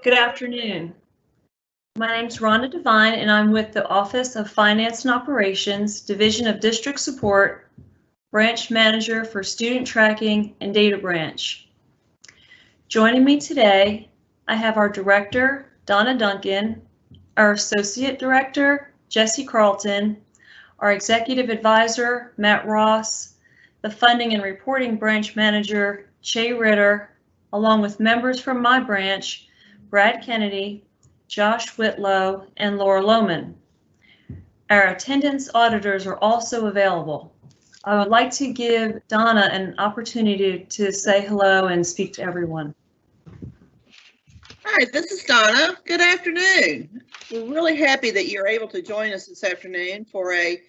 Good afternoon. My name is Rhonda Devine, and I'm with the Office of Finance and Operations, Division of District Support, Branch Manager for Student Tracking and Data Branch. Joining me today, I have our Director, Donna Duncan, our Associate Director, Jesse Carlton, our Executive Advisor, Matt Ross, the Funding and Reporting Branch Manager, Che Ritter, along with members from my branch, Brad Kennedy, Josh Whitlow, and Laura Lohman. Our attendance auditors are also available. I would like to give Donna an opportunity to say hello and speak to everyone. All right, this is Donna. Good afternoon. We're really happy that you're able to join us this afternoon for a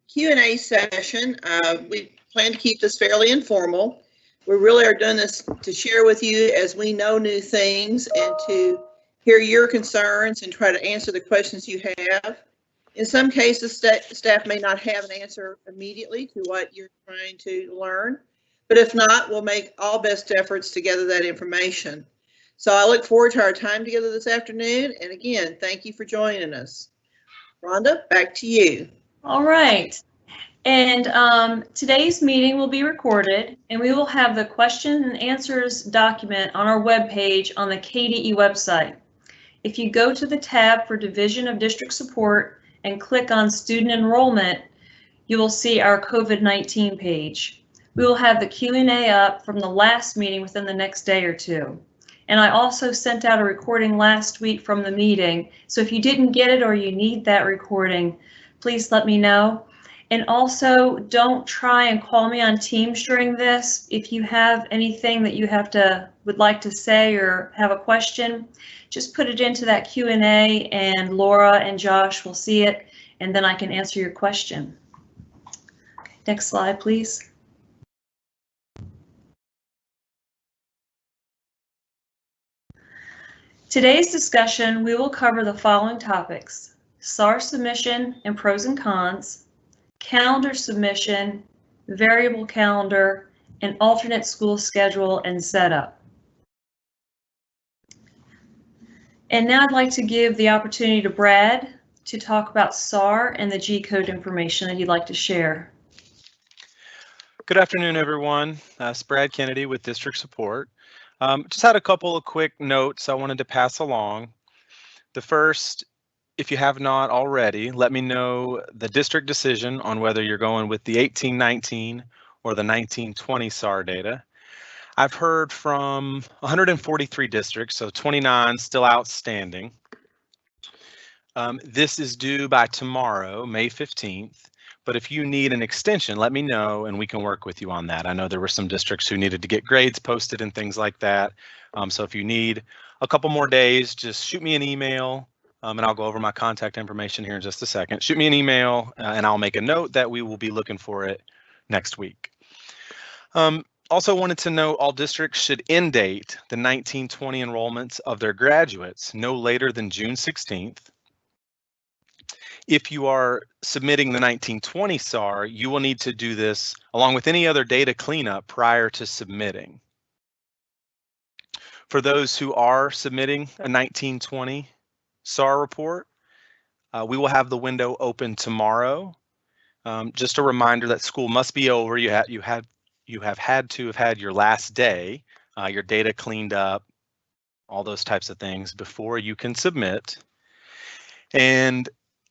Q&A session. We plan to keep this fairly informal. We really are doing this to share with you as we know new things and to hear your concerns and try to answer the questions you have. In some cases, staff may not have an answer immediately to what you're trying to learn, but if not, we'll make all best efforts to gather that information. So I look forward to our time together this afternoon. And again, thank you for joining us. Rhonda, back to you. All right. And today's meeting will be recorded, and we will have the question and answers document on our webpage on the KDE website. If you go to the tab for Division of District Support and click on Student Enrollment, you will see our COVID-19 page. We will have the Q&A up from the last meeting within the next day or two. And I also sent out a recording last week from the meeting, so if you didn't get it or you need that recording, please let me know. And also, don't try and call me on Teams during this. If you have anything that you would like to say or have a question, just put it into that Q&A and Laura and Josh will see it, and then I can answer your question. Next slide, please. Today's discussion, we will cover the following topics: SAR submission and pros and cons, calendar submission, variable calendar, and alternate school schedule and setup. And now I'd like to give the opportunity to Brad to talk about SAR and the G-code information that he'd like to share. Good afternoon, everyone. It's Brad Kennedy with District Support. Just had a couple of quick notes I wanted to pass along. The first, if you have not already, let me know the district decision on whether you're going with the 1819 or the 1920 SAR data. I've heard from 143 districts, so 29 still outstanding. This is due by tomorrow, May 15th. But if you need an extension, let me know and we can work with you on that. I know there were some districts who needed to get grades posted and things like that. So if you need a couple more days, just shoot me an email and I'll go over my contact information here in just a second. Shoot me an email and I'll make a note that we will be looking for it next week. Also wanted to note all districts should end date the 1920 enrollments of their graduates no later than June 16th. If you are submitting the 1920 SAR, you will need to do this along with any other data cleanup prior to submitting. For those who are submitting a 1920 SAR report, we will have the window open tomorrow. Just a reminder that school must be over. You have had to have had your last day, your data cleaned up, all those types of things before you can submit. And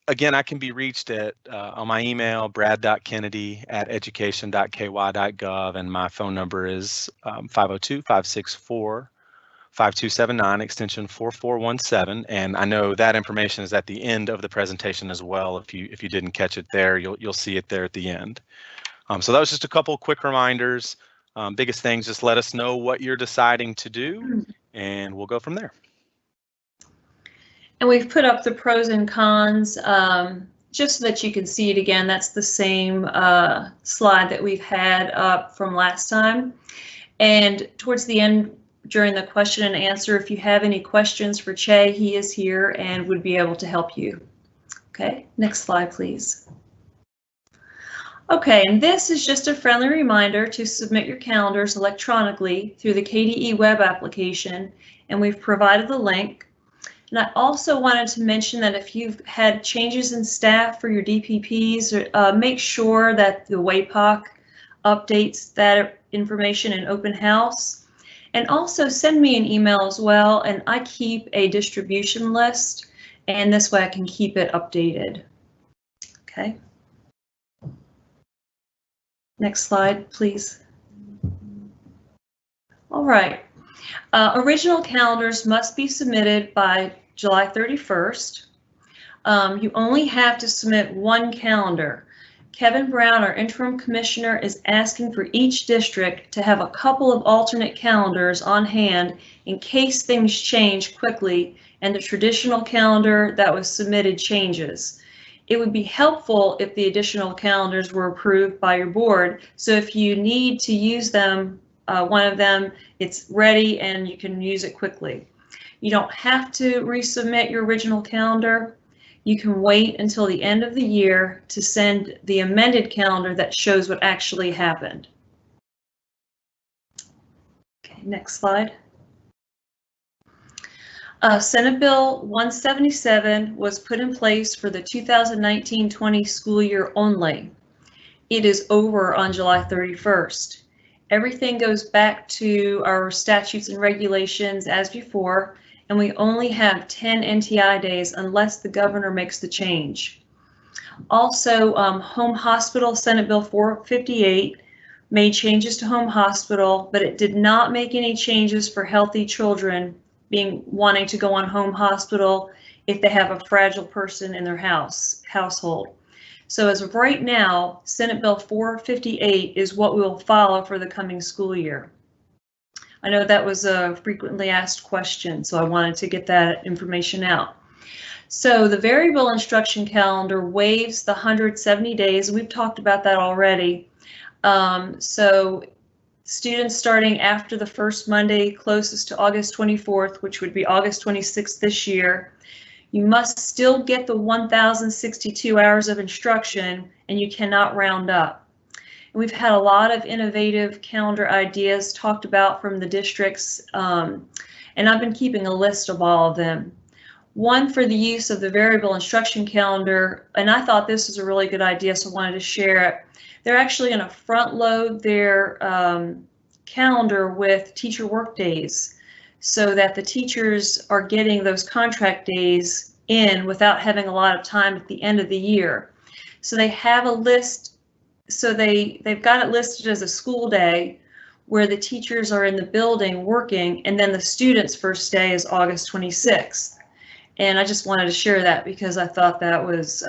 again, I can be reached at on my email, brad.kennedy@education.ky.gov, and my phone number is 502-564-5279, extension 4417. And I know that information is at the end of the presentation as well. If you didn't catch it there, you'll see it there at the end. So that was just a couple quick reminders. Biggest things, just let us know what you're deciding to do, and we'll go from there. And we've put up the pros and cons just so that you can see it again. That's the same slide that we've had up from last time. And towards the end, during the question and answer, if you have any questions for Che, he is here and would be able to help you. Okay, next slide, please. Okay, and this is just a friendly reminder to submit your calendars electronically through the KDE web application, and we've provided the link. And I also wanted to mention that if you've had changes in staff for your DPPs, make sure that the WAPOC updates that information in open house. And also send me an email as well, and I keep a distribution list, and this way I can keep it updated. Okay. Next slide, please. All right. Original calendars must be submitted by July 31st. You only have to submit one calendar. Kevin Brown, our interim commissioner, is asking for each district to have a couple of alternate calendars on hand in case things change quickly and the traditional calendar that was submitted changes. It would be helpful if the additional calendars were approved by your board. So if you need to use them, one of them, it's ready and you can use it quickly. You don't have to resubmit your original calendar. You can wait until the end of the year to send the amended calendar that shows what actually happened. Okay, next slide. Senate Bill 177 was put in place for the 2019-20 school year only. It is over on July 31st. Everything goes back to our statutes and regulations as before, and we only have 10 NTI days unless the governor makes the change. Also, home hospital, Senate Bill 458 made changes to home hospital, but it did not make any changes for healthy children wanting to go on home hospital if they have a fragile person in their household. So as of right now, Senate Bill 458 is what we will follow for the coming school year. I know that was a frequently asked question, so I wanted to get that information out. So the variable instruction calendar waives the 170 days. We've talked about that already. So students starting after the first Monday closest to August 24th, which would be August 26th this year, you must still get the 1,062 hours of instruction, and you cannot round up. And we've had a lot of innovative calendar ideas talked about from the districts, and I've been keeping a list of all of them. One for the use of the variable instruction calendar, and I thought this was a really good idea, so I wanted to share it. They're actually going to front load their calendar with teacher work days so that the teachers are getting those contract days in without having a lot of time at the end of the year. So they have a list, so they've got it listed as a school day where the teachers are in the building working, and then the students' first day is August 26th. And I just wanted to share that because I thought that was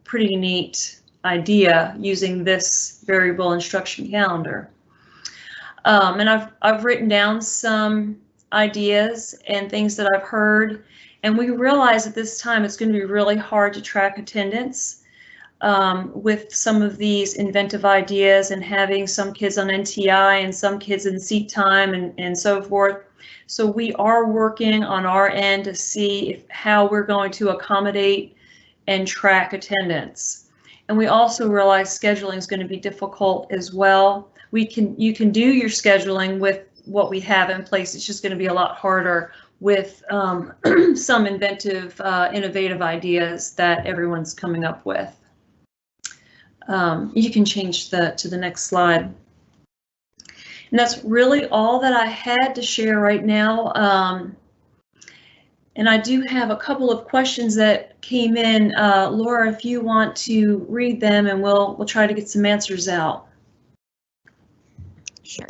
pretty neat idea using this variable instruction calendar. And I've written down some ideas and things that I've heard, and we realize at this time it's going to be really hard to track attendance with some of these inventive ideas and having some kids on NTI and some kids in seat time and so forth. So we are working on our end to see how we're going to accommodate and track attendance. And we also realize scheduling is going to be difficult as well. You can do your scheduling with what we have in place. It's just going to be a lot harder with some inventive, innovative ideas that everyone's coming up with. You can change to the next slide. And that's really all that I had to share right now. And I do have a couple of questions that came in. Laura, if you want to read them, and we'll try to get some answers out. Sure.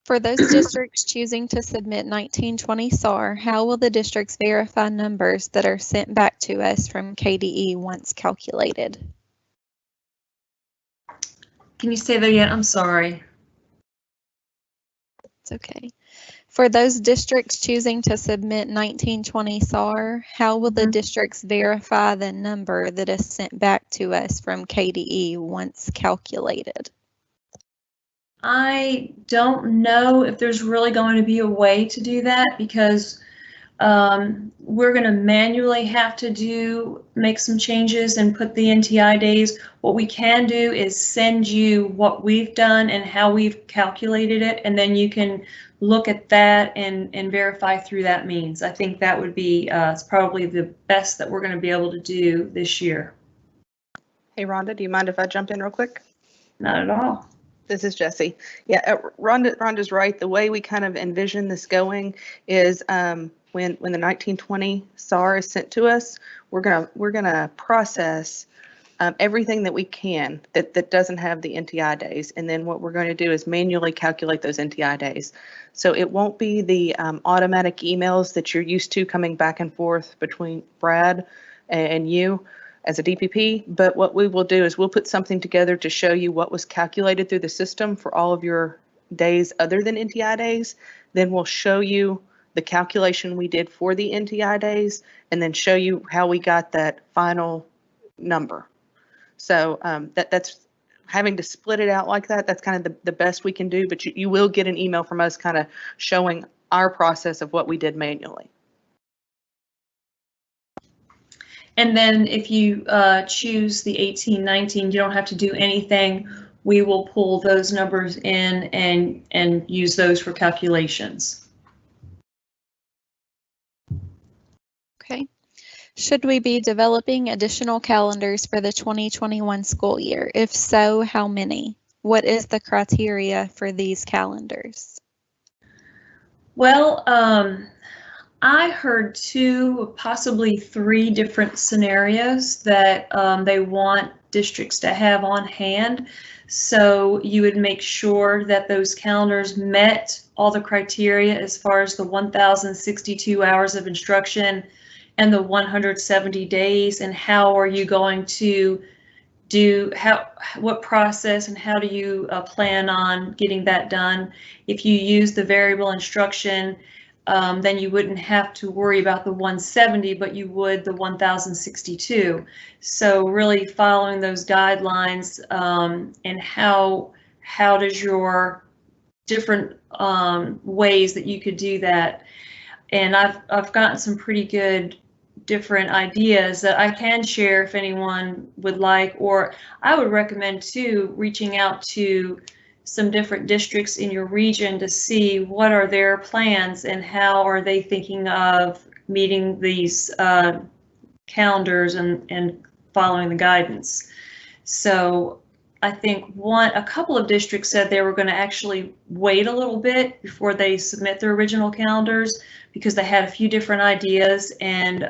For those districts choosing to submit 1920 SAR, how will the districts verify numbers that are sent back to us from KDE once calculated? Can you say that again? I'm sorry. It's okay. For those districts choosing to submit 1920 SAR, how will the districts verify the number that is sent back to us from KDE once calculated? I don't know if there's really going to be a way to do that because We're going to manually have to make some changes and put the NTI days. What we can do is send you what we've done and how we've calculated it, and then you can look at that and verify through that means. I think that would be it's probably the best that we're going to be able to do this year. Hey, Rhonda, do you mind if I jump in real quick? Not at all. This is Jessie. Yeah, Rhonda's right. The way we kind of envision this going is when the 1920 SAR is sent to us, we're gonna process everything that we can that doesn't have the NTI days, and then what we're going to do is manually calculate those NTI days. So it won't be the automatic emails that you're used to coming back and forth between Brad and you as a DPP, but what we will do is we'll put something together to show you what was calculated through the system for all of your days other than NTI days. Then we'll show you the calculation we did for the NTI days, and then show you how we got that final number. So that's having to split it out like that. That's kind of the best we can do, but you will get an email from us kind of showing our process of what we did manually. And then if you choose the 1819, you don't have to do anything. We will pull those numbers in and use those for calculations. Okay. Should we be developing additional calendars for the 2021 school year? If so, how many? What is the criteria for these calendars? Well, I heard 2, possibly 3 different scenarios that they want districts to have on hand. So you would make sure that those calendars met all the criteria as far as the 1,062 hours of instruction and the 170 days, and how are you going to what process and how do you plan on getting that done. If you use the variable instruction, then you wouldn't have to worry about the 170, but you would the 1,062. So really following those guidelines, and how does your different ways that you could do that. And I've gotten some pretty good different ideas that I can share if anyone would like, or I would recommend too reaching out to some different districts in your region to see what are their plans and how are they thinking of meeting these calendars and following the guidance. So I think a couple of districts said they were going to actually wait a little bit before they submit their original calendars because they had a few different ideas, and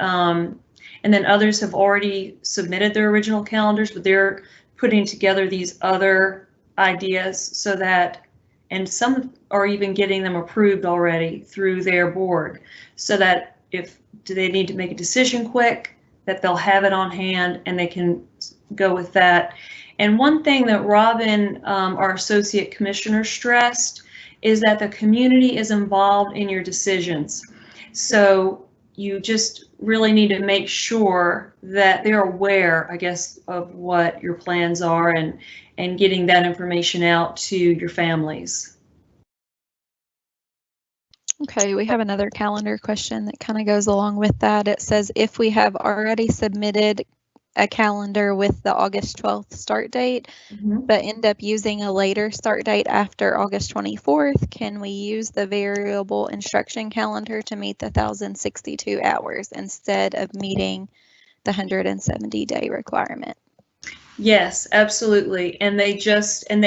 then others have already submitted their original calendars, but they're putting together these other ideas so that, and some are even getting them approved already through their board, so that if they need to make a decision quick, that they'll have it on hand and they can go with that. And one thing that Robin, our associate commissioner, stressed is that the community is involved in your decisions. So you just really need to make sure that they're aware, I guess, of what your plans are and getting that information out to your families. Okay, we have another calendar question that kind of goes along with that. It says, if we have already submitted a calendar with the August 12th start date, but end up using a later start date after August 24th, can we use the variable instruction calendar to meet the 1,062 hours instead of meeting the 170-day requirement? Yes, absolutely. And they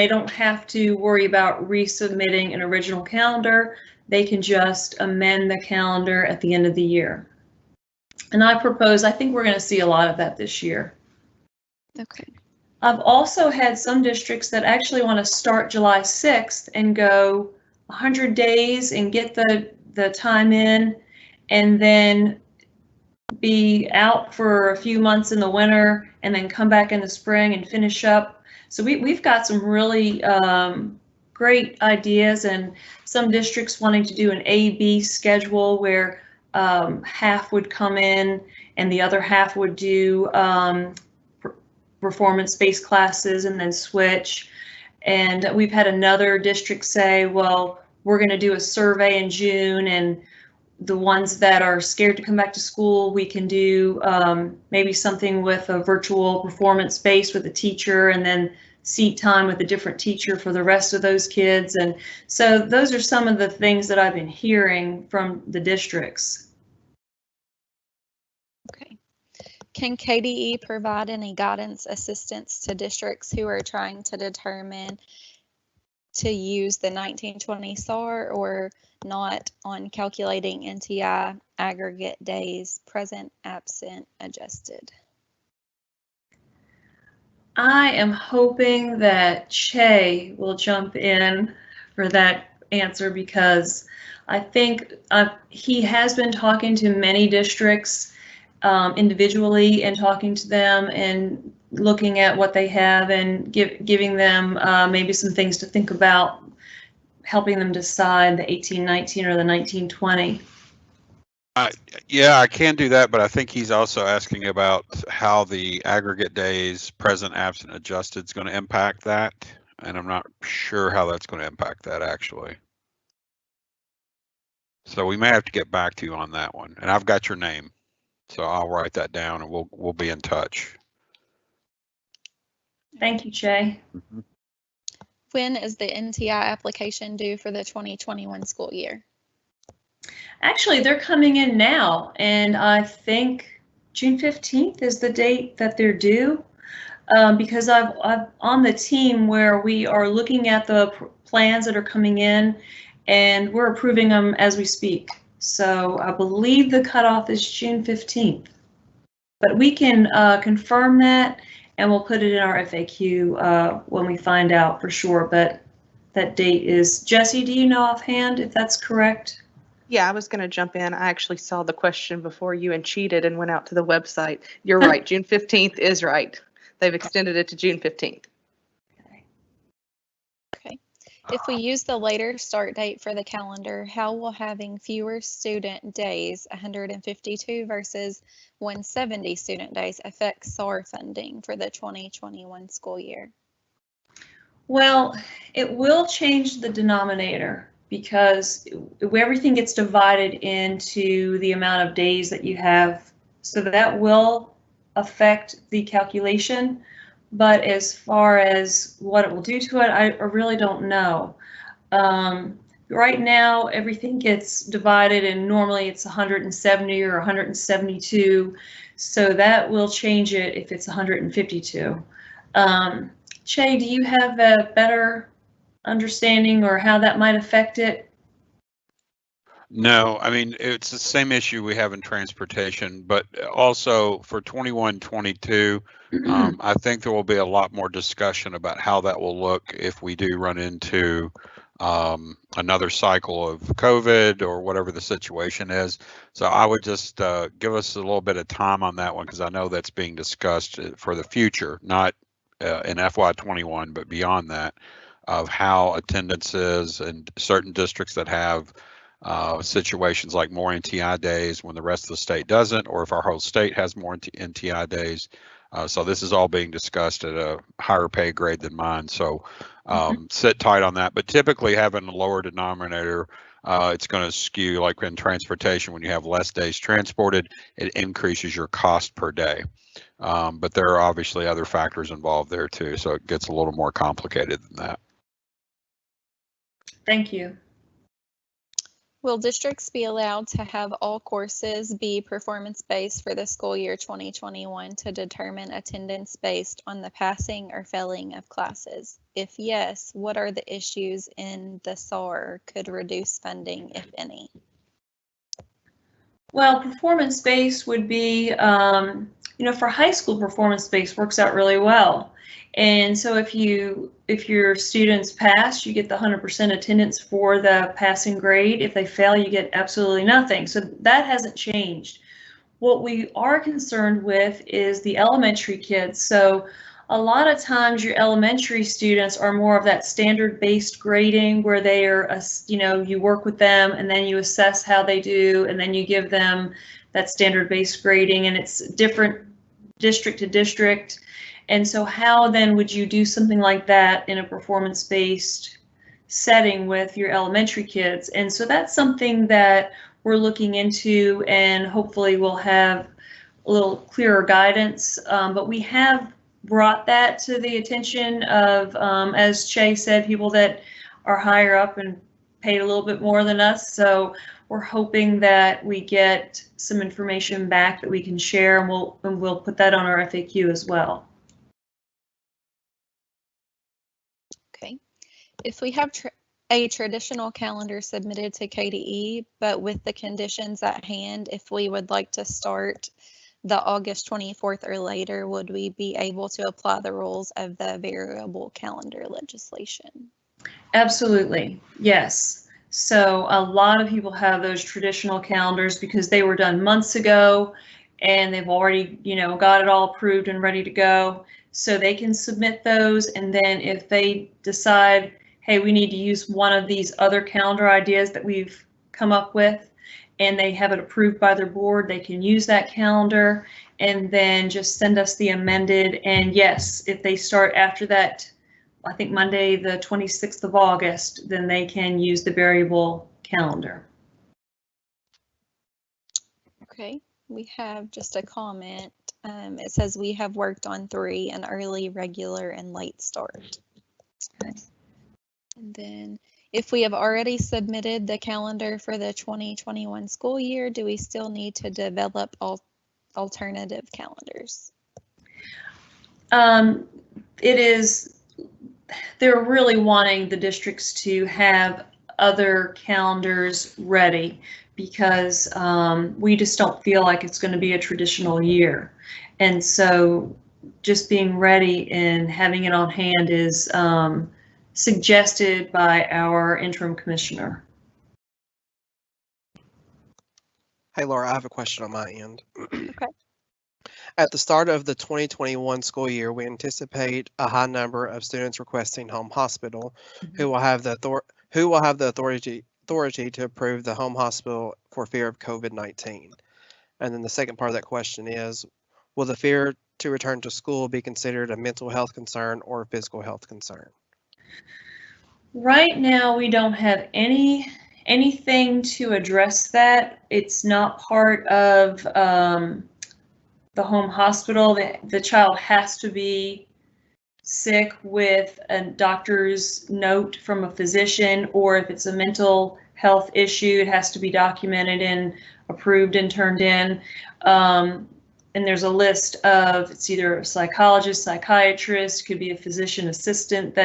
don't have to worry about resubmitting an original calendar. They can just amend the calendar at the end of the year. And I think we're going to see a lot of that this year. Okay. I've also had some districts that actually want to start July 6th and go 100 days and get the time in, and then be out for a few months in the winter and then come back in the spring and finish up. So we've got some really great ideas, and some districts wanting to do an A-B schedule where half would come in and the other half would do performance-based classes and then switch. And we've had another district say, well, we're going to do a survey in June and the ones that are scared to come back to school, we can do maybe something with a virtual performance space with a teacher, and then seat time with a different teacher for the rest of those kids. And so those are some of the things that I've been hearing from the districts. Okay. Can KDE provide any guidance assistance to districts who are trying to determine to use the 1920 SAR or not on calculating NTI aggregate days, present, absent, adjusted? I am hoping that Che will jump in for that answer, because I think he has been talking to many districts individually and talking to them and looking at what they have and giving them maybe some things to think about, helping them decide the 1819 or the 1920. Yeah, I can do that, but I think he's also asking about how the aggregate days, present, absent, adjusted is going to impact that. And I'm not sure how that's going to impact that actually. So we may have to get back to you on that one. And I've got your name, so I'll write that down and we'll be in touch. Thank you, Che. Mm-hmm. When is the NTI application due for the 2021 school year? Actually, they're coming in now, and I think June 15th is the date that they're due, because I'm on the team where we are looking at the plans that are coming in, and we're approving them as we speak. So I believe the cutoff is June 15th, but we can confirm that, and we'll put it in our FAQ when we find out for sure. But that date is, Jesse, do you know offhand if that's correct? Yeah, I was going to jump in. I actually saw the question before you and cheated and went out to the website. You're right. June 15th is right. They've extended it to June 15th. Okay. If we use the later start date for the calendar, how will having fewer student days, 152 versus 170 student days, affect SAR funding for the 2021 school year? Well, it will change the denominator, because everything gets divided into the amount of days that you have. So that will affect the calculation. But as far as what it will do to it, I really don't know. Right now, everything gets divided, and normally it's 170 or 172. So that will change it if it's 152. Che, do you have a better understanding or how that might affect it? No, I mean, it's the same issue we have in transportation, but also for 21-22, I think there will be a lot more discussion about how that will look if we do run into another cycle of COVID or whatever the situation is. So I would just give us a little bit of time on that one, because I know that's being discussed for the future, not in FY21, but beyond that, of how attendance is in certain districts that have situations like more NTI days when the rest of the state doesn't, or if our whole state has more NTI days. So this is all being discussed at a higher pay grade than mine. So sit tight on that. But typically having a lower denominator, it's going to skew, like in transportation, when you have less days transported, it increases your cost per day. But there are obviously other factors involved there too. So it gets a little more complicated than that. Thank you. Will districts be allowed to have all courses be performance-based for the school year 2021 to determine attendance based on the passing or failing of classes? If yes, what are the issues in the SAR could reduce funding, if any? Well, performance-based would be, for high school, performance-based works out really well. And so if your students pass, you get the 100% attendance for the passing grade. If they fail, you get absolutely nothing. So that hasn't changed. What we are concerned with is the elementary kids. So a lot of times your elementary students are more of that standard-based grading, where they are, you work with them and then you assess how they do, and then you give them that standard-based grading, and it's different district to district. And so how then would you do something like that in a performance-based setting with your elementary kids? And so that's something that we're looking into, and hopefully we'll have a little clearer guidance. But we have brought that to the attention of, as Che said, people that are higher up and paid a little bit more than us. So we're hoping that we get some information back that we can share, and we'll put that on our FAQ as well. Okay. If we have a traditional calendar submitted to KDE, but with the conditions at hand, if we would like to start the August 24th or later, would we be able to apply the rules of the variable calendar legislation? Absolutely, yes. So a lot of people have those traditional calendars because they were done months ago and they've already, got it all approved and ready to go. So they can submit those, and then if they decide, hey, we need to use one of these other calendar ideas that we've come up with, and they have it approved by their board, they can use that calendar and then just send us the amended. And yes, if they start after that, I think Monday, the 26th of August, then they can use the variable calendar. Okay, we have just a comment. It says we have worked on 3, an early, regular, and late start. Okay. And then if we have already submitted the calendar for the 2021 school year, do we still need to develop alternative calendars? They're really wanting the districts to have other calendars ready because we just don't feel like it's going to be a traditional year. And so just being ready and having it on hand is suggested by our interim commissioner. Hey, Laura, I have a question on my end. Okay. At the start of the 2021 school year, we anticipate a high number of students requesting home hospital who will have the authority to approve the home hospital for fear of COVID-19. And then the second part of that question is, will the fear to return to school be considered a mental health concern or a physical health concern? Right now, we don't have anything to address that. It's not part of the home hospital. The child has to be sick with a doctor's note from a physician, or if it's a mental health issue, it has to be documented and approved and turned in. And there's a list of, it's either a psychologist, psychiatrist, could be a physician assistant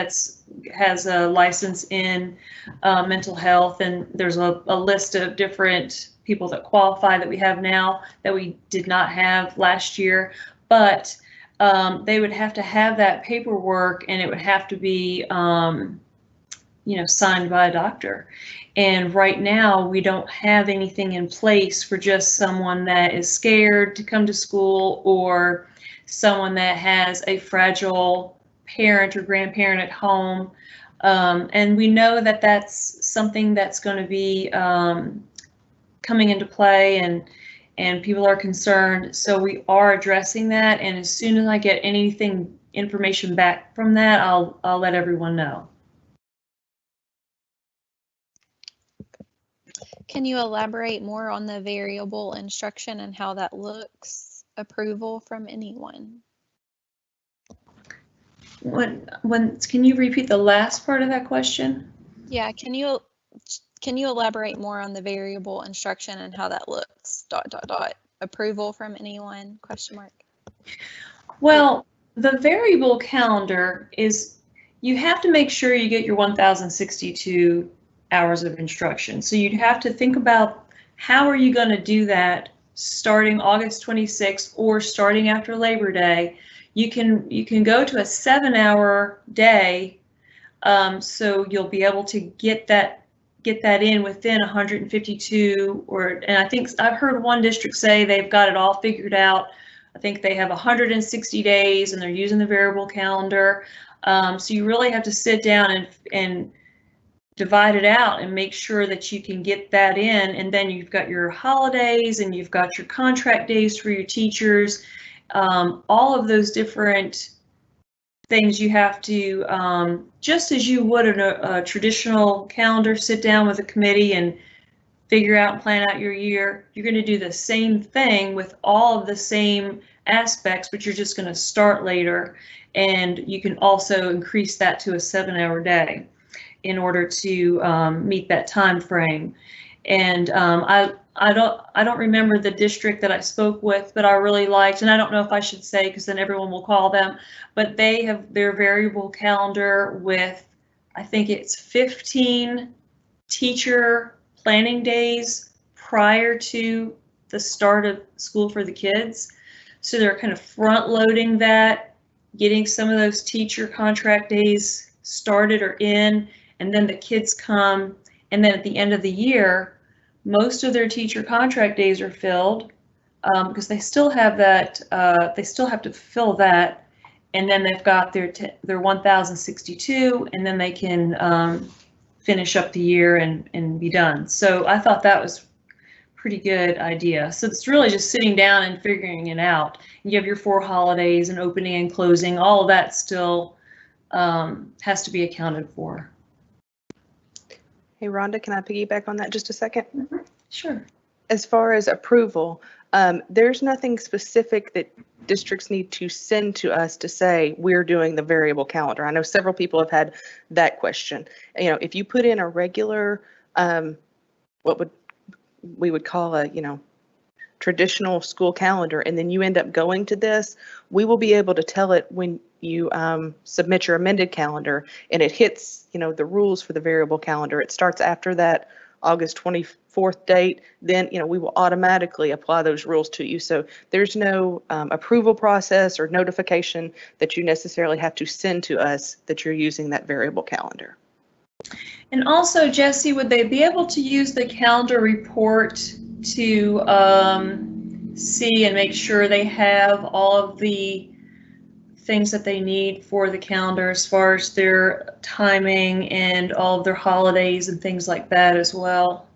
has a license in mental health, and there's a list of different people that qualify that we have now that we did not have last year. But they would have to have that paperwork, and it would have to be signed by a doctor. And right now, we don't have anything in place for just someone that is scared to come to school, or someone that has a fragile parent or grandparent at home. And we know that that's something that's going to be coming into play, and people are concerned. So we are addressing that. And as soon as I get information back from that, I'll let everyone know. Can you elaborate more on the variable instruction and how that looks? Approval from anyone. Can you repeat the last part of that question? Yeah, can you elaborate more on the variable instruction and how that looks? ... Approval from anyone? ? Well, the variable calendar is, you have to make sure you get your 1,062 hours of instruction. So you'd have to think about, how are you going to do that starting August 26th or starting after Labor Day? You can go to a 7-hour day, so you'll be able to get that in within 152, and I think I've heard one district say they've got it all figured out. I think they have 160 days and they're using the variable calendar. So you really have to sit down and divide it out and make sure that you can get that in. And then you've got your holidays and you've got your contract days for your teachers. All of those different things you have to, just as you would in a traditional calendar, sit down with a committee and figure out and plan out your year. You're going to do the same thing with all of the same aspects, but you're just going to start later. And you can also increase that to a 7-hour day in order to meet that time frame. And I don't remember the district that I spoke with, but I really liked, and I don't know if I should say because then everyone will call them, but they have their variable calendar with, I think it's 15 teacher planning days prior to the start of school for the kids. So they're kind of front loading that, getting some of those teacher contract days started or in, and then the kids come, and then at the end of the year, most of their teacher contract days are filled because they still have that, they still have to fill that, and then they've got their 1,062, and then they can finish up the year and be done. So I thought that was pretty good idea. So it's really just sitting down and figuring it out. You have your 4 holidays and opening and closing, all of that still has to be accounted for. Hey, Rhonda, can I piggyback on that just a second? Mm-hmm. Sure. As far as approval, there's nothing specific that districts need to send to us to say we're doing the variable calendar. I know several people have had that question. You know, if you put in a regular, what we would call a, traditional school calendar, and then you end up going to this, we will be able to tell it when you submit your amended calendar and it hits, the rules for the variable calendar. It starts after that August 24th date, then, we will automatically apply those rules to you. So there's no approval process or notification that you necessarily have to send to us that you're using that variable calendar. And also, Jesse, would they be able to use the calendar report to see and make sure they have all of the things that they need for the calendar as far as their timing and all of their holidays and things like that as well?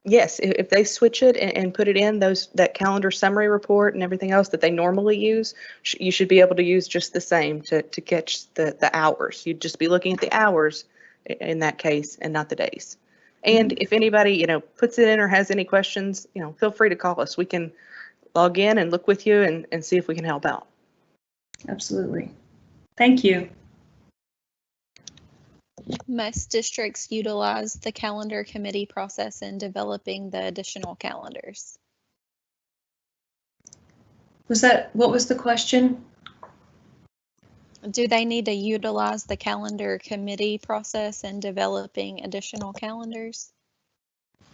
Yes, if they switch it and put it in that calendar summary report and everything else that they normally use, you should be able to use just the same to catch the hours. You'd just be looking at the hours in that case and not the days. And if anybody, puts it in or has any questions, feel free to call us. We can log in and look with you and see if we can help out. Absolutely. Thank you. Most districts utilize the calendar committee process in developing the additional calendars. What was the question? Do they need to utilize the calendar committee process in developing additional calendars?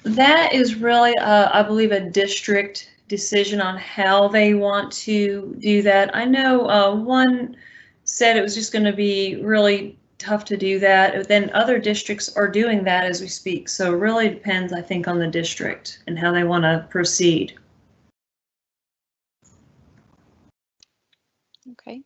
That is really, I believe, a district decision on how they want to do that. I know one said it was just going to be really tough to do that. Then other districts are doing that as we speak. So it really depends, I think, on the district and how they want to proceed. Okay.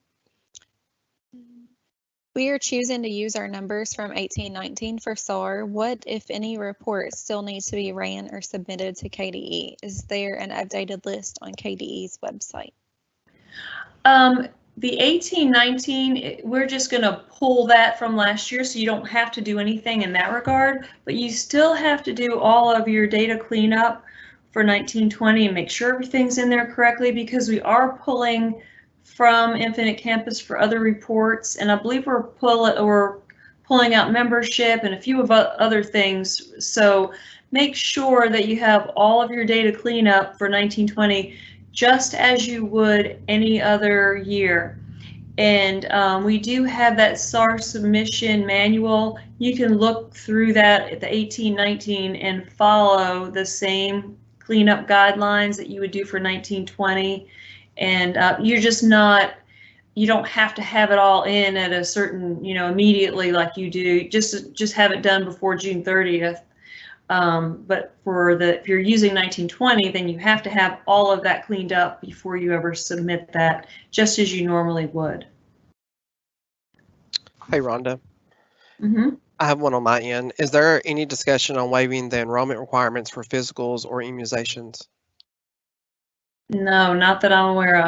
We are choosing to use our numbers from 1819 for SAR. What, if any, reports still need to be ran or submitted to KDE? Is there an updated list on KDE's website? The 1819, we're just going to pull that from last year, so you don't have to do anything in that regard, but you still have to do all of your data cleanup for 1920 and make sure everything's in there correctly, because we are pulling from Infinite Campus for other reports, and I believe we're pulling out membership and a few of other things. So make sure that you have all of your data cleanup for 1920 just as you would any other year. And we do have that SAR submission manual. You can look through that at the 1819 and follow the same cleanup guidelines that you would do for 1920. And you're just not, you don't have to have it all in at a certain, immediately like you do. Just have it done before June 30th. But if you're using 1920, then you have to have all of that cleaned up before you ever submit that, just as you normally would. Hey, Rhonda. Mm-hmm. I have one on my end. Is there any discussion on waiving the enrollment requirements for physicals or immunizations? No, not that I'm aware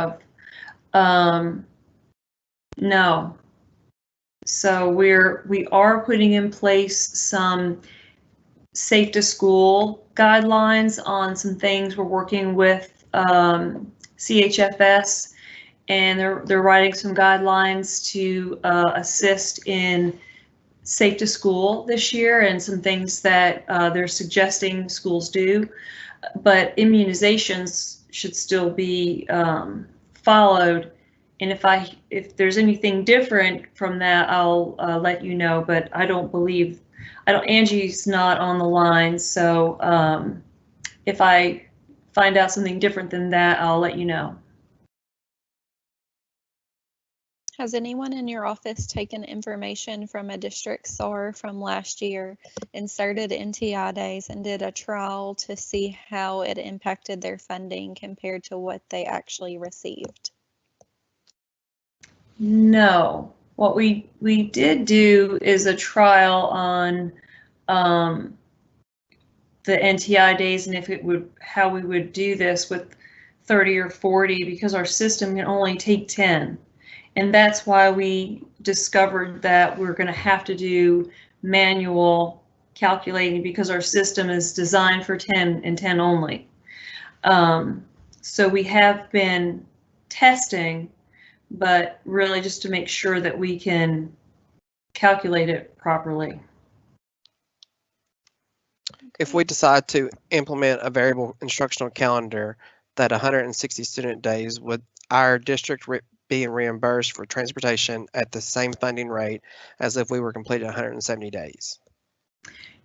of. No. So we are putting in place some safe to school guidelines on some things. We're working with CHFS, and they're writing some guidelines to assist in safe to school this year, and some things that they're suggesting schools do. But immunizations should still be followed. And if there's anything different from that, I'll let you know. But Angie's not on the line, so if I find out something different than that, I'll let you know. Has anyone in your office taken information from a district SAR from last year, inserted NTI days, and did a trial to see how it impacted their funding compared to what they actually received? No. What we did do is a trial on the NTI days, and how we would do this with 30 or 40, because our system can only take 10. And that's why we discovered that we're going to have to do manual calculating, because our system is designed for 10 and 10 only. So we have been testing, but really just to make sure that we can calculate it properly. If we decide to implement a variable instructional calendar that 160 student days, would our district being reimbursed for transportation at the same funding rate as if we were completed 170 days?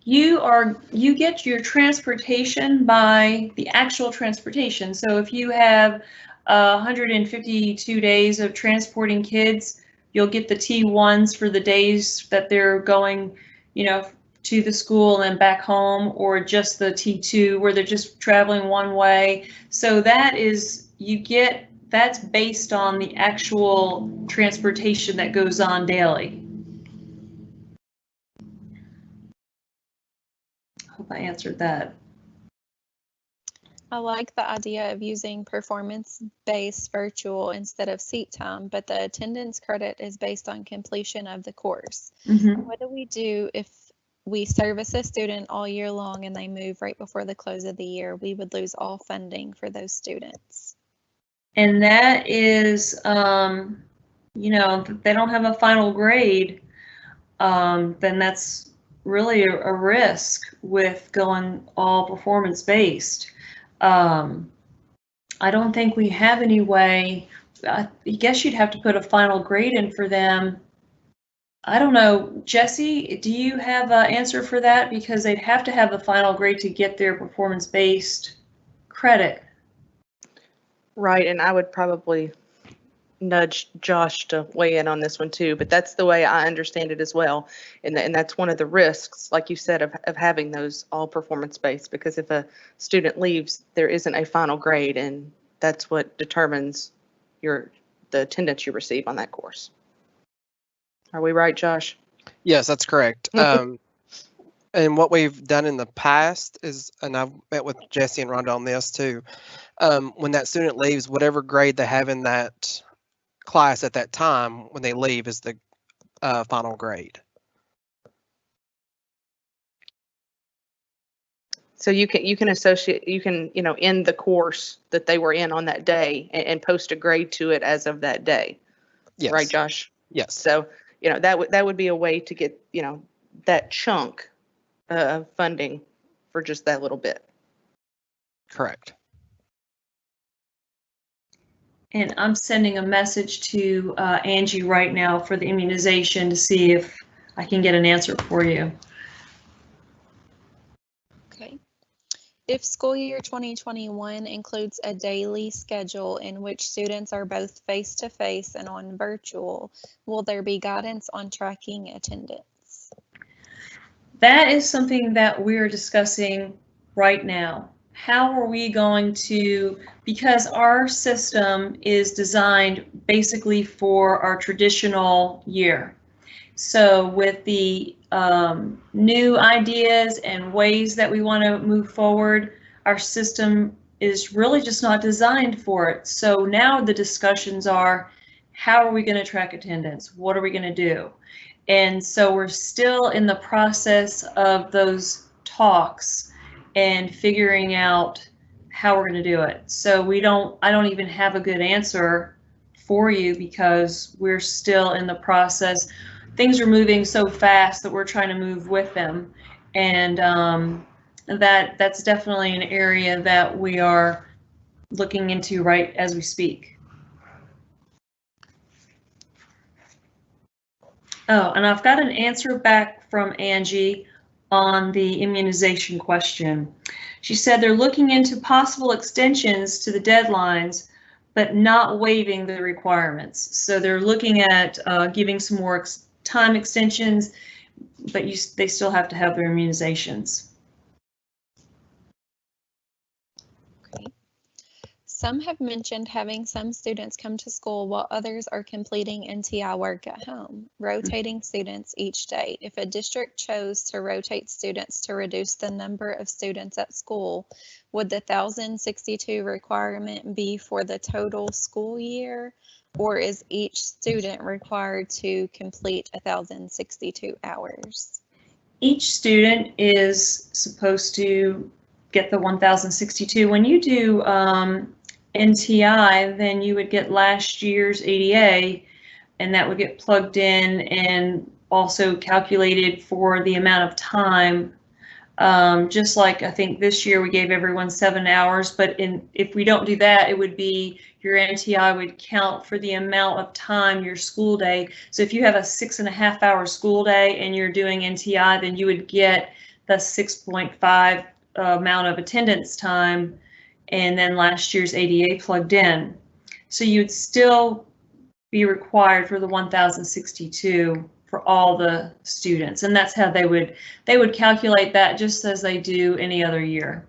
You get your transportation by the actual transportation. So if you have 152 days of transporting kids, you'll get the T1s for the days that they're going, to the school and back home, or just the T2 where they're just traveling one way. So that's based on the actual transportation that goes on daily. Hope I answered that. I like the idea of using performance-based virtual instead of seat time, but the attendance credit is based on completion of the course. Mm-hmm. What do we do if we service a student all year long and they move right before the close of the year? We would lose all funding for those students. And that is, they don't have a final grade, then that's really a risk with going all performance-based. I don't think we have any way. I guess you'd have to put a final grade in for them. I don't know, Jesse, do you have an answer for that? Because they'd have to have a final grade to get their performance-based credit. Right, and I would probably nudge Josh to weigh in on this one too, but that's the way I understand it as well. And that's one of the risks, like you said, of having those all performance-based, because if a student leaves, there isn't a final grade, and that's what determines the attendance you receive on that course. Are we right, Josh? Yes, that's correct. And what we've done in the past is, and I've met with Jesse and Rhonda on this too, when that student leaves, whatever grade they have in that class at that time when they leave is the final grade. So you can associate, end the course that they were in on that day and post a grade to it as of that day. Yes. Right, Josh? Yes. So, that would be a way to get, that chunk of funding for just that little bit. Correct. And I'm sending a message to Angie right now for the immunization to see if I can get an answer for you. Okay. If school year 2021 includes a daily schedule in which students are both face-to-face and on virtual, will there be guidance on tracking attendance? That is something that we're discussing right now. How are we going to, because our system is designed basically for our traditional year. So with the new ideas and ways that we want to move forward, our system is really just not designed for it. So now the discussions are, how are we going to track attendance? What are we going to do? And so we're still in the process of those talks and figuring out how we're going to do it. So I don't even have a good answer for you because we're still in the process. Things are moving so fast that we're trying to move with them. And that's definitely an area that we are looking into right as we speak. Oh, and I've got an answer back from Angie on the immunization question. She said they're looking into possible extensions to the deadlines, but not waiving the requirements. So they're looking at giving some more time extensions, but they still have to have their immunizations. Some have mentioned having some students come to school while others are completing NTI work at home, rotating students each day. If a district chose to rotate students to reduce the number of students at school, would the 1,062 requirement be for the total school year, or is each student required to complete 1,062 hours? Each student is supposed to get the 1,062. When you do NTI, then you would get last year's ADA, and that would get plugged in and also calculated for the amount of time. Just like I think this year we gave everyone 7 hours, but if we don't do that, it would be your NTI would count for the amount of time your school day. So if you have a 6.5 hour school day and you're doing NTI, then you would get the 6.5 amount of attendance time, and then last year's ADA plugged in. So you would still be required for the 1,062 for all the students, and that's how they would calculate that, just as they do any other year.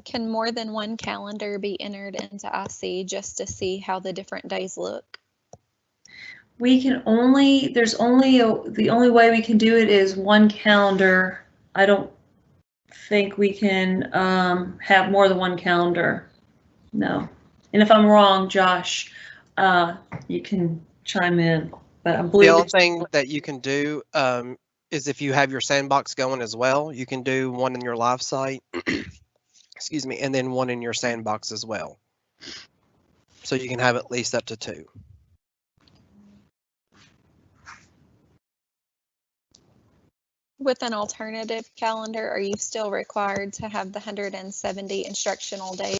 Can more than one calendar be entered into IC just to see how the different days look? We can only, the only way we can do it is one calendar. I don't think we can have more than one calendar. No. And if I'm wrong, Josh, you can chime in. But I believe the only thing that you can do is if you have your sandbox going as well, you can do one in your live site, excuse me, and then one in your sandbox as well. So you can have at least up to 2. With an alternative calendar, are you still required to have the 170 instructional days?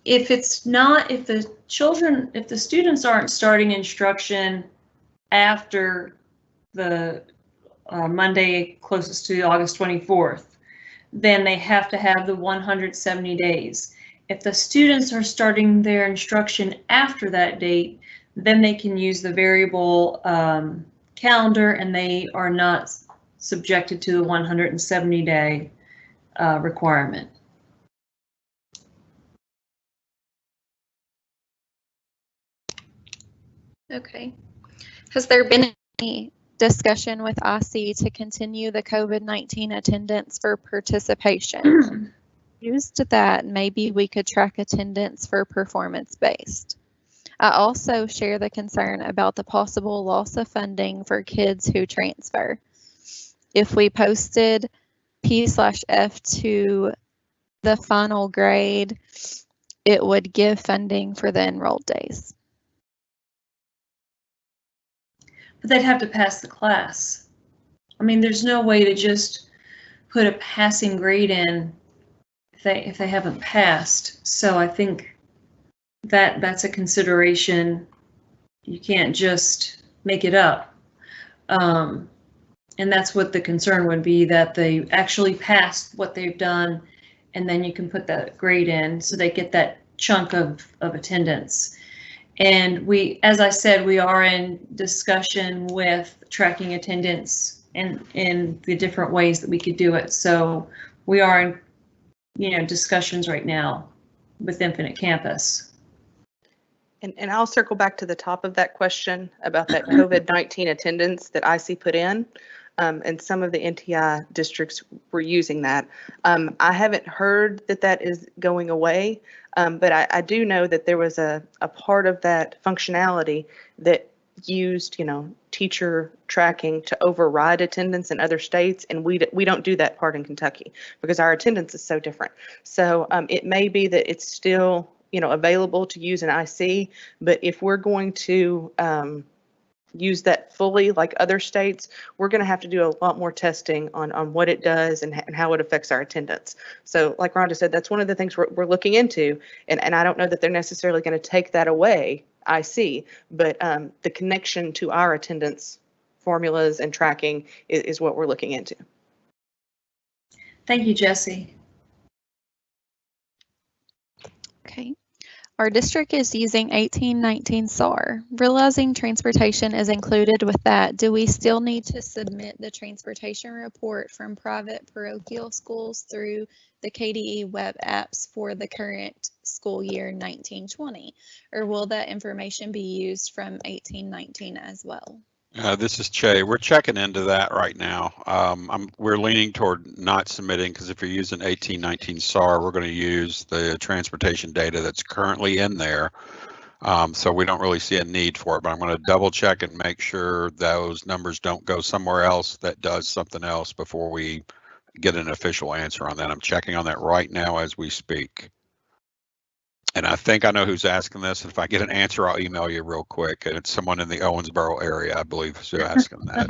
If it's not, if the students aren't starting instruction after the Monday closest to August 24th, then they have to have the 170 days. If the students are starting their instruction after that date, then they can use the variable calendar, and they are not subjected to the 170-day requirement. Okay. Has there been any discussion with IC to continue the COVID-19 attendance for participation? Used that maybe we could track attendance for performance-based. I also share the concern about the possible loss of funding for kids who transfer. If we posted P/F to the final grade, it would give funding for the enrolled days. But they'd have to pass the class. I mean, there's no way to just put a passing grade in if they haven't passed. So I think that's a consideration. You can't just make it up. And that's what the concern would be, that they actually passed what they've done, and then you can put that grade in so they get that chunk of attendance. And as I said, we are in discussion with tracking attendance and in the different ways that we could do it. So we are in, discussions right now with Infinite Campus. And I'll circle back to the top of that question about that COVID-19 attendance that IC put in. and some of the NTI districts were using that. I haven't heard that that is going away, but I do know that there was a part of that functionality that used, teacher tracking to override attendance in other states, and we don't do that part in Kentucky because our attendance is so different. So it may be that it's still, available to use in IC, but if we're going to use that fully like other states, we're going to have to do a lot more testing on what it does and how it affects our attendance. So like Rhonda said, that's one of the things we're looking into, and I don't know that they're necessarily going to take that away, IC, but the connection to our attendance formulas and tracking is what we're looking into. Thank you, Jesse. Okay. Our district is using 1819 SAR. Realizing transportation is included with that, do we still need to submit the transportation report from private parochial schools through the KDE web apps for the current school year 1920? Or will that information be used from 1819 as well? This is Che. We're checking into that right now. We're leaning toward not submitting because if you're using 1819 SAR, we're going to use the transportation data that's currently in there. So we don't really see a need for it, but I'm going to double check and make sure those numbers don't go somewhere else that does something else before we get an official answer on that. I'm checking on that right now as we speak. And I think I know who's asking this. If I get an answer, I'll email you real quick. And it's someone in the Owensboro area, I believe, who's asking that.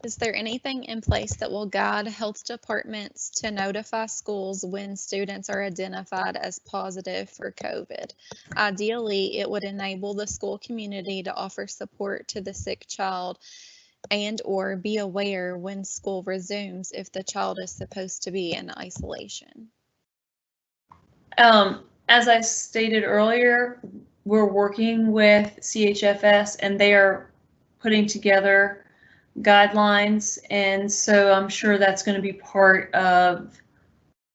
Is there anything in place that will guide health departments to notify schools when students are identified as positive for COVID? Ideally, it would enable the school community to offer support to the sick child and/or be aware when school resumes if the child is supposed to be in isolation. As I stated earlier, we're working with CHFS and they are putting together guidelines, and so I'm sure that's going to be part of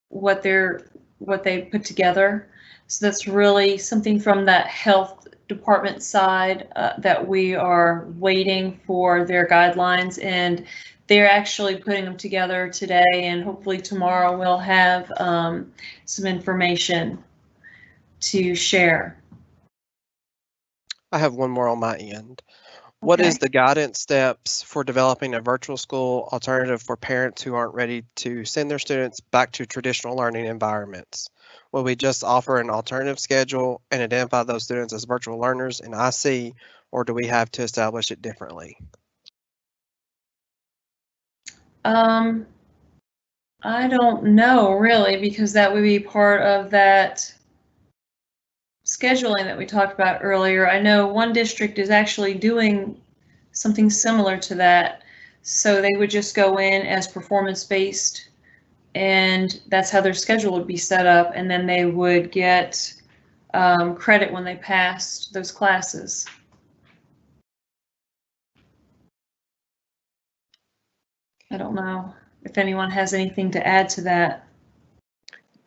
what they put together. So that's really something from that health department side that we are waiting for their guidelines, and they're actually putting them together today, and hopefully tomorrow we'll have some information to share. I have one more on my end. What is the guidance steps for developing a virtual school alternative for parents who aren't ready to send their students back to traditional learning environments? Will we just offer an alternative schedule and identify those students as virtual learners in IC, or do we have to establish it differently? I don't know really, because that would be part of that scheduling that we talked about earlier. I know one district is actually doing something similar to that. So they would just go in as performance-based, and that's how their schedule would be set up, and then they would get credit when they passed those classes. I don't know if anyone has anything to add to that.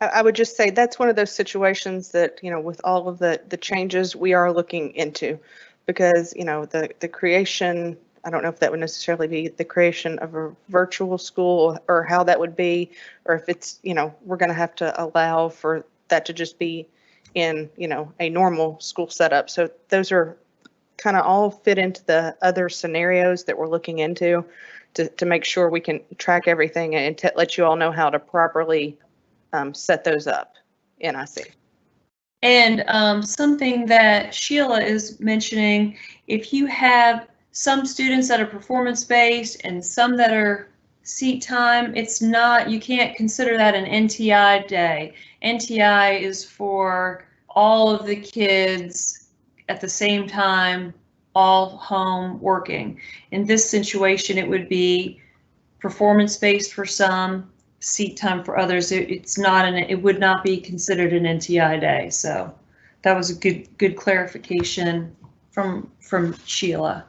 I would just say that's one of those situations that, with all of the changes we are looking into, because, the creation, I don't know if that would necessarily be the creation of a virtual school or how that would be, or if it's, we're going to have to allow for that to just be in, a normal school setup. So those are kind of all fit into the other scenarios that we're looking into to make sure we can track everything and let you all know how to properly set those up in IC. And something that Sheila is mentioning, if you have some students that are performance-based and some that are seat time, it's not, you can't consider that an NTI day. NTI is for all of the kids at the same time, all home working. In this situation, it would be performance-based for some, seat time for others. It's not it would not be considered an NTI day. So that was a good clarification from Sheila.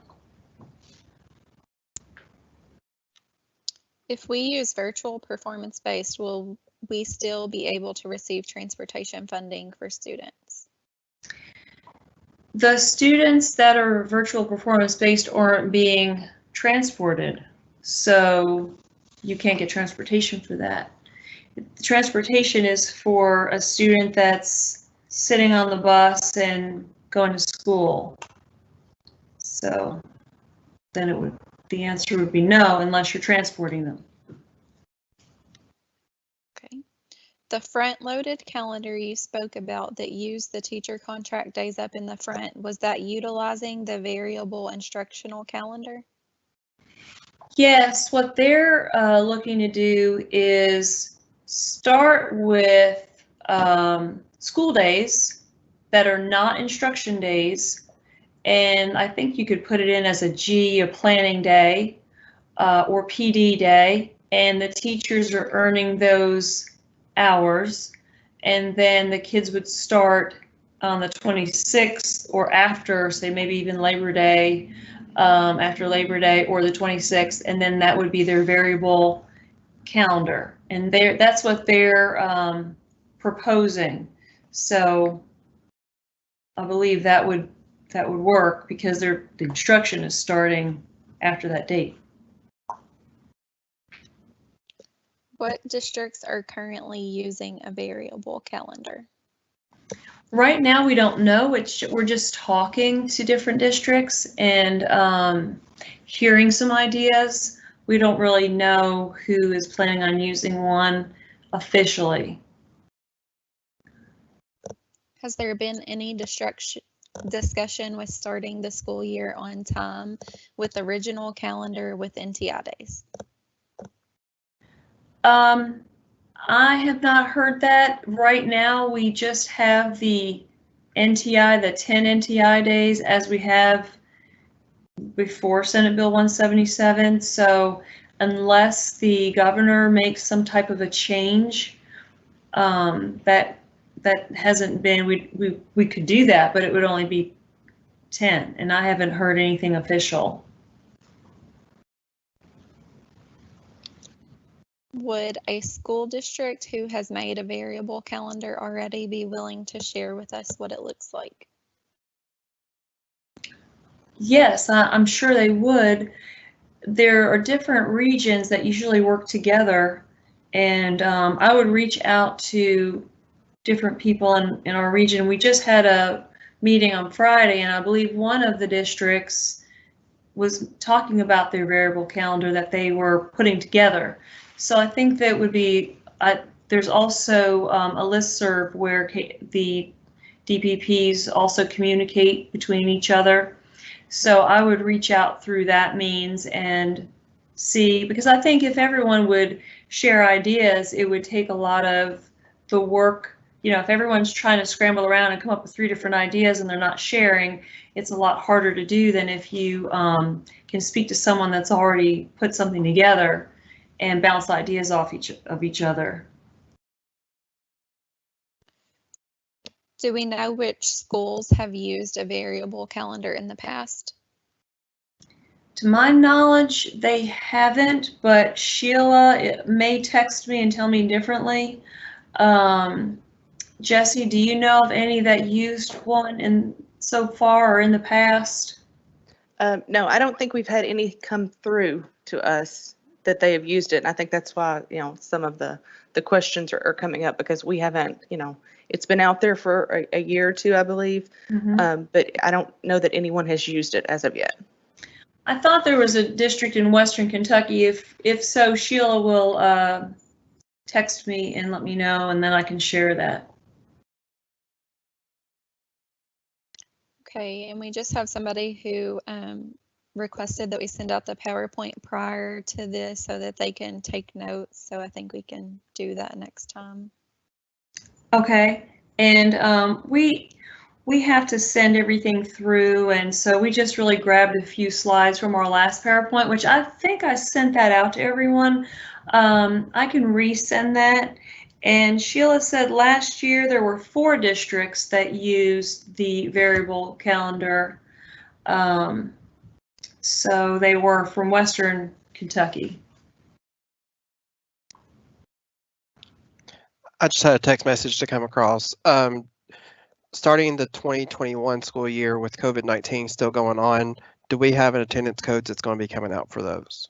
If we use virtual performance-based, will we still be able to receive transportation funding for students? The students that are virtual performance-based aren't being transported, so you can't get transportation for that. The transportation is for a student that's sitting on the bus and going to school. So then the answer would be no, unless you're transporting them. Okay. The front-loaded calendar you spoke about that used the teacher contract days up in the front, was that utilizing the variable instructional calendar? Yes, what they're looking to do is start with school days that are not instruction days, and I think you could put it in as a planning day, or PD day, and the teachers are earning those hours, and then the kids would start on the 26th or after, say maybe even Labor Day, after Labor Day or the 26th, and then that would be their variable calendar, and that's what they're proposing. So I believe that would work because the instruction is starting after that date. What districts are currently using a variable calendar? Right now, we don't know. We're just talking to different districts and hearing some ideas. We don't really know who is planning on using one officially. Has there been any discussion with starting the school year on time with the original calendar with NTI days? I have not heard that. Right now, we just have the NTI, the 10 NTI days as we have before Senate Bill 177. So unless the governor makes some type of a change, that hasn't been, we could do that, but it would only be 10, and I haven't heard anything official. Would a school district who has made a variable calendar already be willing to share with us what it looks like? Yes, I'm sure they would. There are different regions that usually work together, and I would reach out to different people in our region. We just had a meeting on Friday, and I believe one of the districts was talking about their variable calendar that they were putting together. So I think that would be, there's also a listserv where the DPPs also communicate between each other. So I would reach out through that means and see, because I think if everyone would share ideas, it would take a lot of the work. You know, if everyone's trying to scramble around and come up with 3 different ideas and they're not sharing, it's a lot harder to do than if you can speak to someone that's already put something together and bounce ideas off each other. Do we know which schools have used a variable calendar in the past? To my knowledge, they haven't, but Sheila may text me and tell me differently. Jesse, do you know of any that used one so far or in the past? No, I don't think we've had any come through to us that they have used it. And I think that's why, some of the questions are coming up, because we haven't, it's been out there for a year or two, I believe. Mm-hmm. But I don't know that anyone has used it as of yet. I thought there was a district in Western Kentucky. If so, Sheila will text me and let me know, and then I can share that. Okay, and we just have somebody who requested that we send out the PowerPoint prior to this so that they can take notes. So I think we can do that next time. Okay, and we have to send everything through, and so we just really grabbed a few slides from our last PowerPoint, which I think I sent that out to everyone. I can resend that. And Sheila said last year there were 4 districts that used the variable calendar. So they were from Western Kentucky. I just had a text message to come across. starting the 2021 school year with COVID-19 still going on, do we have an attendance codes that's going to be coming out for those?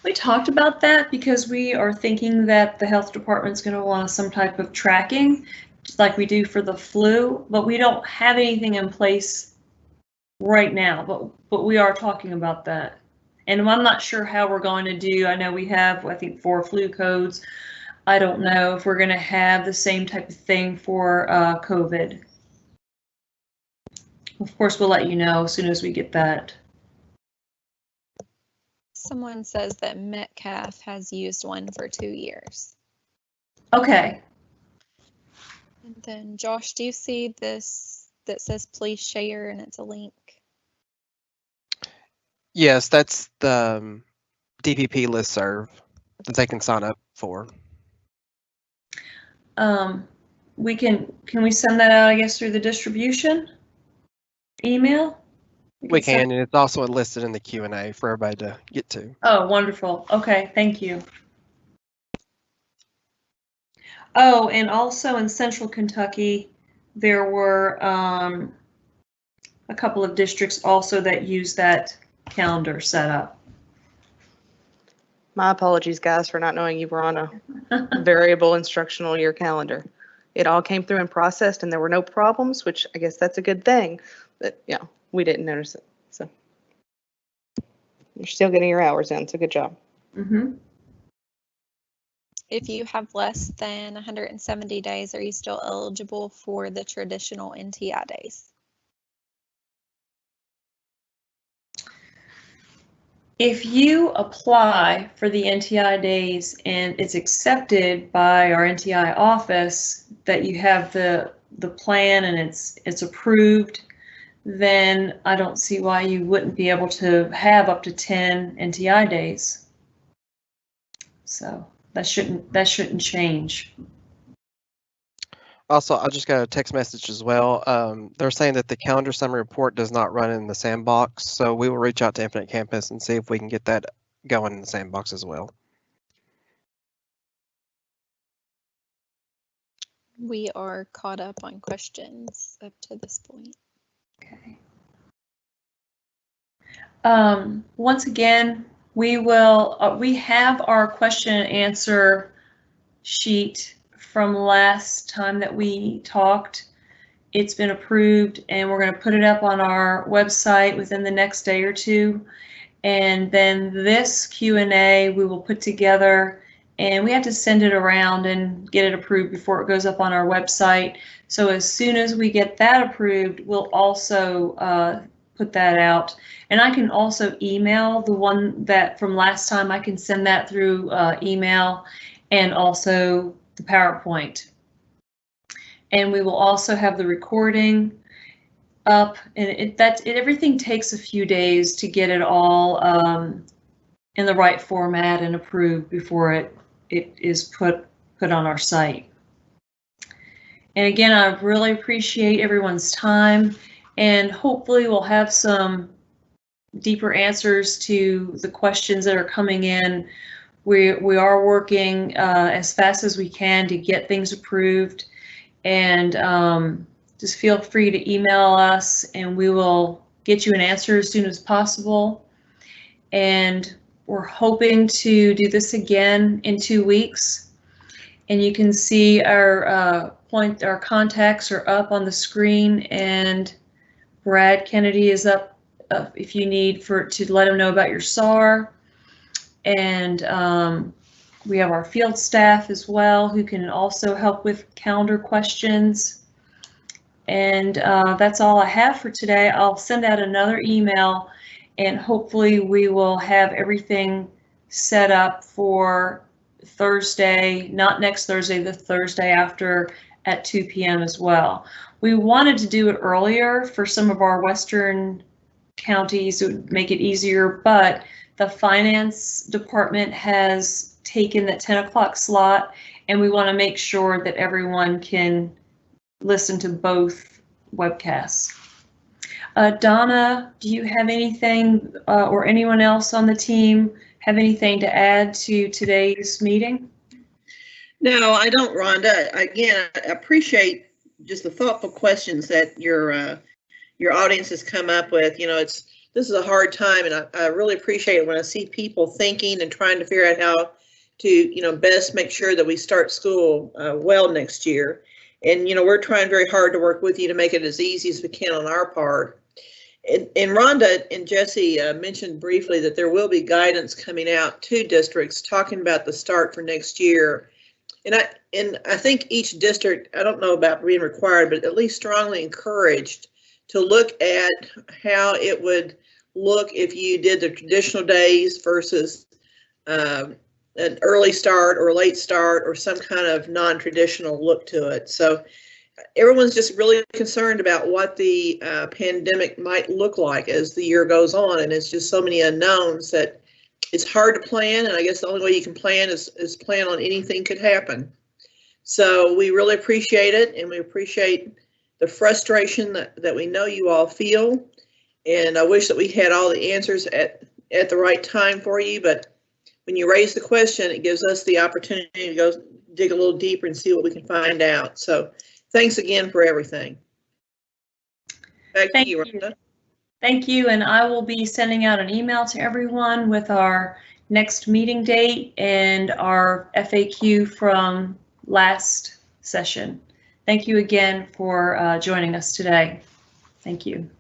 We talked about that because we are thinking that the health department's going to want some type of tracking, just like we do for the flu, but we don't have anything in place right now, but we are talking about that. And I'm not sure how we're going to do. I know we have, I think, 4 flu codes. I don't know if we're going to have the same type of thing for COVID. Of course, we'll let you know as soon as we get that. Someone says that Metcalf has used one for 2 years. Okay. And then Josh, do you see this that says please share and it's a link? Yes, that's the DPP listserv that they can sign up for. Can we send that out, I guess, through the distribution email? We can, and it's also listed in the Q&A for everybody to get to. Oh, wonderful. Okay, thank you. Oh, and also in Central Kentucky, there were a couple of districts also that use that calendar setup. My apologies, guys, for not knowing you were on a variable instructional year calendar. It all came through and processed and there were no problems, which I guess that's a good thing, but yeah, we didn't notice it. So you're still getting your hours in, so good job. Mm-hmm. If you have less than 170 days, are you still eligible for the traditional NTI days? If you apply for the NTI days and it's accepted by our NTI office that you have the plan and it's approved, then I don't see why you wouldn't be able to have up to 10 NTI days. So that shouldn't change. Also, I just got a text message as well. They're saying that the calendar summary report does not run in the sandbox, so we will reach out to Infinite Campus and see if we can get that going in the sandbox as well. We are caught up on questions up to this point. Okay. Once again, we have our question and answer sheet from last time that we talked. It's been approved and we're going to put it up on our website within the next day or two. And then this Q&A we will put together and we have to send it around and get it approved before it goes up on our website. So as soon as we get that approved, we'll also put that out. And I can also email the one that from last time. I can send that through email and also the PowerPoint. And we will also have the recording up, and everything takes a few days to get it all in the right format and approved before it is put on our site. And again, I really appreciate everyone's time, and hopefully we'll have some deeper answers to the questions that are coming in. We are working as fast as we can to get things approved, and just feel free to email us and we will get you an answer as soon as possible. And we're hoping to do this again in 2 weeks. And you can see our contacts are up on the screen, and Brad Kennedy is up if you need to let him know about your SAR. And we have our field staff as well who can also help with calendar questions. And that's all I have for today. I'll send out another email and hopefully we will have everything set up for Thursday, not next Thursday, the Thursday after at 2 p.m. as well. We wanted to do it earlier for some of our western counties. It would make it easier, but the finance department has taken that 10 o'clock slot, and we want to make sure that everyone can listen to both webcasts. Donna, do you have anything, or anyone else on the team have anything to add to today's meeting? No, I don't, Rhonda. Again, I appreciate just the thoughtful questions that your audience has come up with. You know, this is a hard time, and I really appreciate it when I see people thinking and trying to figure out how to, you know, best make sure that we start school well next year. And, you know, we're trying very hard to work with you to make it as easy as we can on our part. And Rhonda and Jesse mentioned briefly that there will be guidance coming out to districts talking about the start for next year. And I think each district, I don't know about being required, but at least strongly encouraged to look at how it would look if you did the traditional days versus an early start or late start or some kind of non-traditional look to it. So everyone's just really concerned about what the pandemic might look like as the year goes on. And it's just so many unknowns that it's hard to plan. And I guess the only way you can plan is plan on anything could happen. So we really appreciate it. And we appreciate the frustration that we know you all feel. And I wish that we had all the answers at the right time for you. But when you raise the question, it gives us the opportunity to go dig a little deeper and see what we can find out. So thanks again for everything. Back to you, Rhonda. Thank you, and I will be sending out an email to everyone with our next meeting date and our FAQ from last session. Thank you again for joining us today. Thank you.